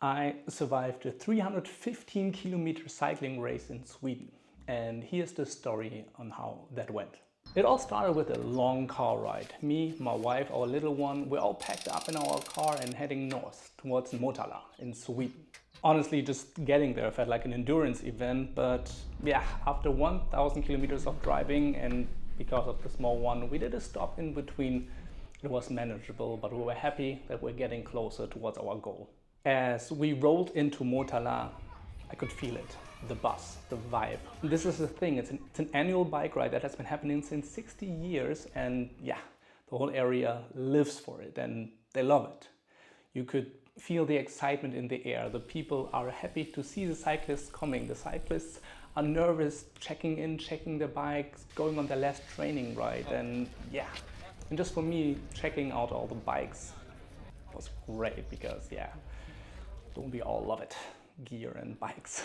I survived a 315-kilometer cycling race in Sweden, and here's the story on how that went. It all started with a long car ride. Me, my wife, our little one, we're all packed up in our car and heading north towards Motala in Sweden. Honestly, just getting there felt like an endurance event, but yeah, after 1,000 kilometers of driving and because of the small one, we did a stop in between. It was manageable, but we were happy that we're getting closer towards our goal. As we rolled into Motala, I could feel it, the buzz, the vibe. This is the thing, it's an annual bike ride that has been happening since 60 years, and yeah, the whole area lives for it and they love it. You could feel the excitement in the air. The people are happy to see the cyclists coming. The cyclists are nervous, checking in, checking their bikes, going on their last training ride, and yeah. And just for me, checking out all the bikes was great because yeah, don't we all love it? Gear and bikes.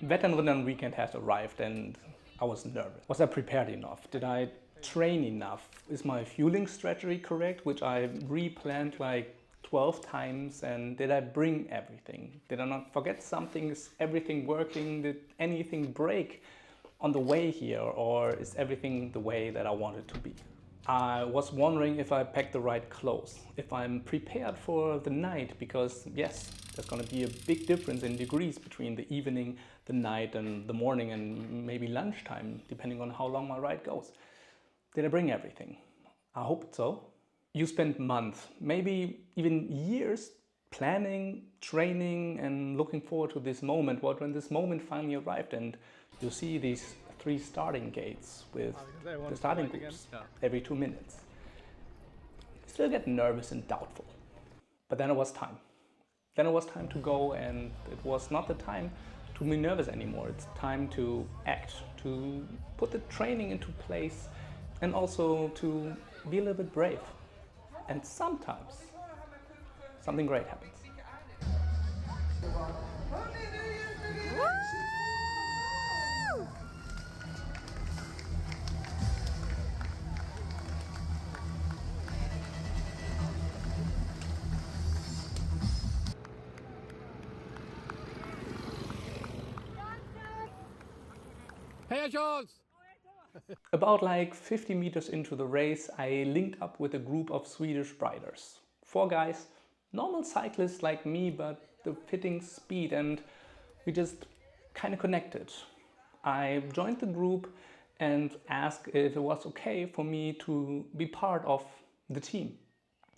Vätternrundan weekend has arrived and I was nervous. Was I prepared enough? Did I train enough? Is my fueling strategy correct, which I replanned like 12 times, and did I bring everything? Did I not forget something? Is everything working? Did anything break on the way here, or is everything the way that I want it to be? I was wondering if I packed the right clothes, if I'm prepared for the night, because yes, there's going to be a big difference in degrees between the evening, the night and the morning and maybe lunchtime, depending on how long my ride goes. Did I bring everything? I hope so. You spend months, maybe even years planning, training and looking forward to this moment. But when this moment finally arrived and you see these 3 starting gates with the starting groups every 2 minutes, you still get nervous and doubtful. But then it was time. Then it was time to go, and it was not the time to be nervous anymore. It's time to act, to put the training into place and also to be a little bit brave. And sometimes something great happens. Hey Charles! About like 50 meters into the race, I linked up with a group of Swedish riders. 4 guys, normal cyclists like me, but the fitting speed, and we just kind of connected. I joined the group and asked if it was okay for me to be part of the team.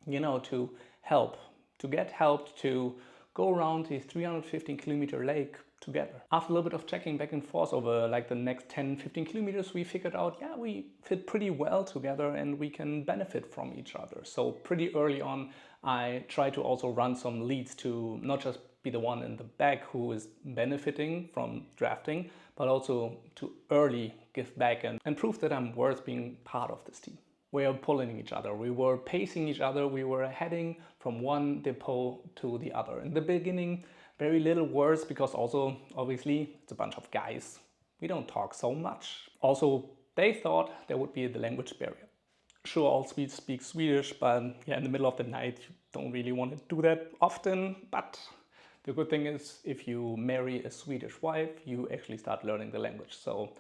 You know, to help, to get help to go around the 315-kilometer lake together. After a little bit of checking back and forth over like the next 10-15 kilometers, we figured out, yeah, we fit pretty well together and we can benefit from each other. So pretty early on, I tried to also run some leads to not just be the one in the back who is benefiting from drafting, but also to early give back and prove that I'm worth being part of this team. We were pulling each other, we were pacing each other, we were heading from one depot to the other. In the beginning, very little words, because also, obviously, it's a bunch of guys. We don't talk so much. Also, they thought there would be the language barrier. Sure, all Swedes speak Swedish, but yeah, in the middle of the night, you don't really want to do that often. But the good thing is, if you marry a Swedish wife, you actually start learning the language. So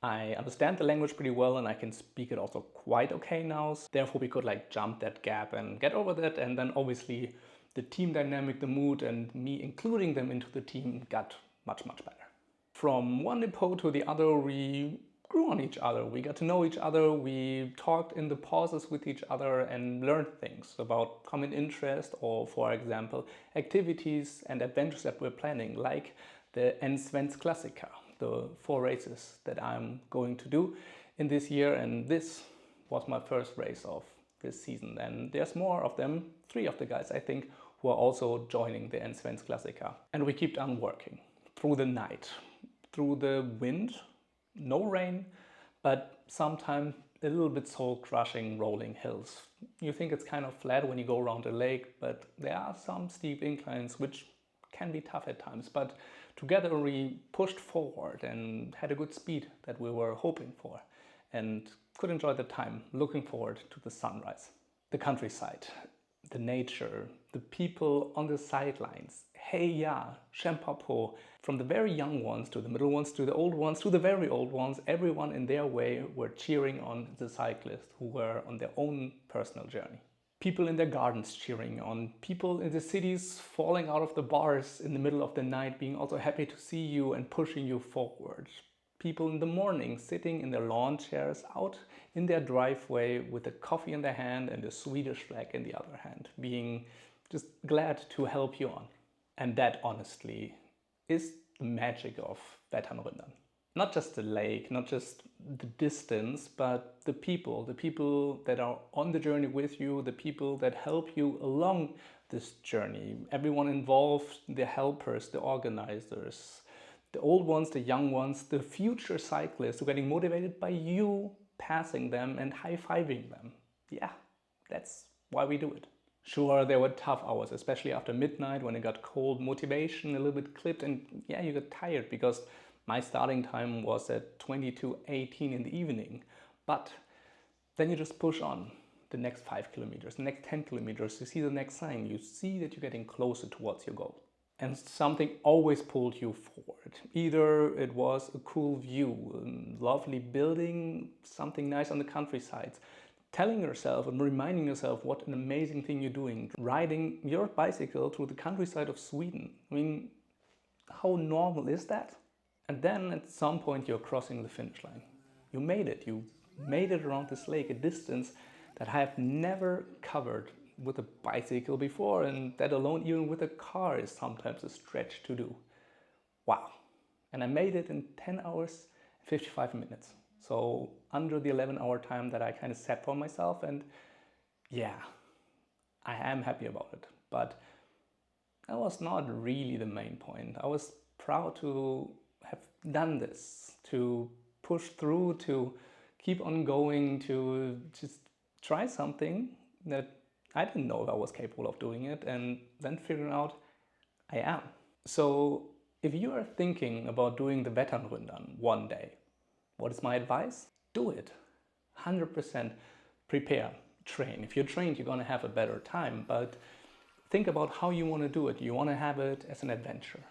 I understand the language pretty well and I can speak it also quite okay now. Therefore, we could like jump that gap and get over that. And then obviously the team dynamic, the mood, and me including them into the team got much, much better. From one depot to the other, we grew on each other. We got to know each other. We talked in the pauses with each other and learned things about common interest or, for example, activities and adventures that we're planning, like the Svensk Klassiker, the 4 races that I'm going to do in this year. And this was my first race of this season. And there's more of them, 3 of the guys, I think, who are also joining the Svensk Klassiker. And we kept on working through the night, through the wind, no rain, but sometimes a little bit soul-crushing rolling hills. You think it's kind of flat when you go around a lake, but there are some steep inclines which can be tough at times. But together we pushed forward and had a good speed that we were hoping for, and could enjoy the time, looking forward to the sunrise. The countryside, the nature, the people on the sidelines. Hey, yeah, Shempapo. From the very young ones to the middle ones to the old ones to the very old ones, everyone in their way were cheering on the cyclists who were on their own personal journey. People in their gardens cheering on, people in the cities falling out of the bars in the middle of the night being also happy to see you and pushing you forward. People in the morning sitting in their lawn chairs out in their driveway with a coffee in their hand and a Swedish flag in the other hand, being just glad to help you on. And that, honestly, is the magic of Vätternrundan. Not just the lake, not just the distance, but the people that are on the journey with you, the people that help you along this journey. Everyone involved, the helpers, the organizers, the old ones, the young ones, the future cyclists who are getting motivated by you passing them and high-fiving them. Yeah, that's why we do it. Sure, there were tough hours, especially after midnight when it got cold, motivation a little bit clipped, and yeah, you got tired because my starting time was at 22:18 in the evening. But then you just push on the next 5 kilometers, the next 10 kilometers, you see the next sign, you see that you're getting closer towards your goal. And something always pulled you forward. Either it was a cool view, a lovely building, something nice on the countryside, telling yourself and reminding yourself what an amazing thing you're doing, riding your bicycle through the countryside of Sweden. I mean, how normal is that? And then at some point you're crossing the finish line. You made it around this lake, a distance that I have never covered with a bicycle before, and that alone even with a car is sometimes a stretch to do. Wow. And I made it in 10 hours, 55 minutes. So under the 11-hour time that I kind of set for myself, and yeah, I am happy about it. But that was not really the main point. I was proud to have done this, to push through, to keep on going, to just try something that I didn't know if I was capable of doing it, and then figuring out I am. So if you are thinking about doing the Vätternrundan one day, what is my advice? Do it. 100% prepare, train. If you're trained, you're gonna have a better time, but think about how you want to do it. You want to have it as an adventure.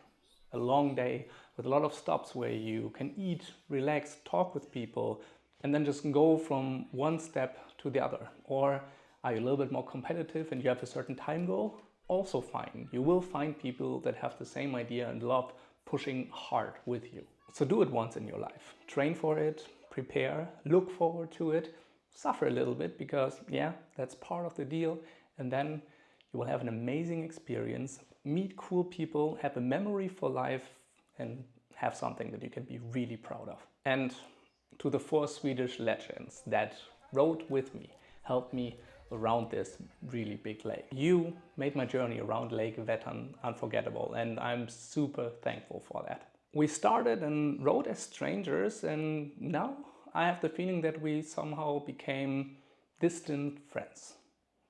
A long day with a lot of stops where you can eat, relax, talk with people, and then just go from one step to the other. Or are you a little bit more competitive and you have a certain time goal? Also fine. You will find people that have the same idea and love pushing hard with you. So do it once in your life. Train for it, prepare, look forward to it, suffer a little bit because yeah, that's part of the deal. And then you will have an amazing experience, meet cool people, have a memory for life, and have something that you can be really proud of. And to the 4 Swedish legends that rode with me, helped me around this really big lake. You made my journey around Lake Vättern unforgettable, and I'm super thankful for that. We started and rode as strangers, and now I have the feeling that we somehow became distant friends.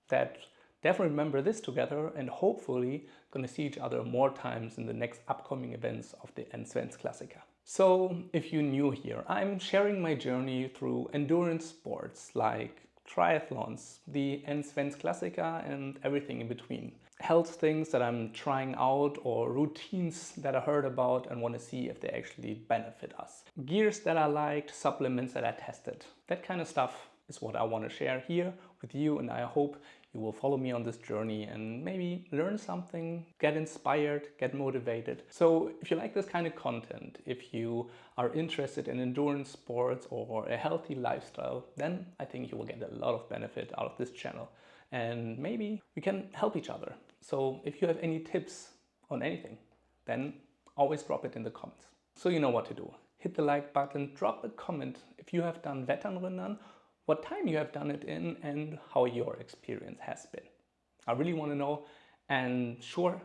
That definitely remember this together and hopefully gonna see each other more times in the next upcoming events of the Svensk Klassiker. So if you're new here, I'm sharing my journey through endurance sports like triathlons, the Svensk Klassiker, and everything in between. Health things that I'm trying out or routines that I heard about and want to see if they actually benefit us. Gears that I liked, supplements that I tested. That kind of stuff is what I want to share here with you, and I hope you will follow me on this journey and maybe learn something, get inspired, get motivated. So if you like this kind of content, if you are interested in endurance sports or a healthy lifestyle, then I think you will get a lot of benefit out of this channel. And maybe we can help each other. So if you have any tips on anything, then always drop it in the comments. So you know what to do. Hit the like button, drop a comment if you have done Vätternrundan, what time you have done it in, and how your experience has been. I really want to know, and sure,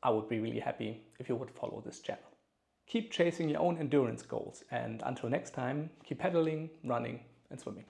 I would be really happy if you would follow this channel. Keep chasing your own endurance goals, and until next time, keep pedaling, running, and swimming.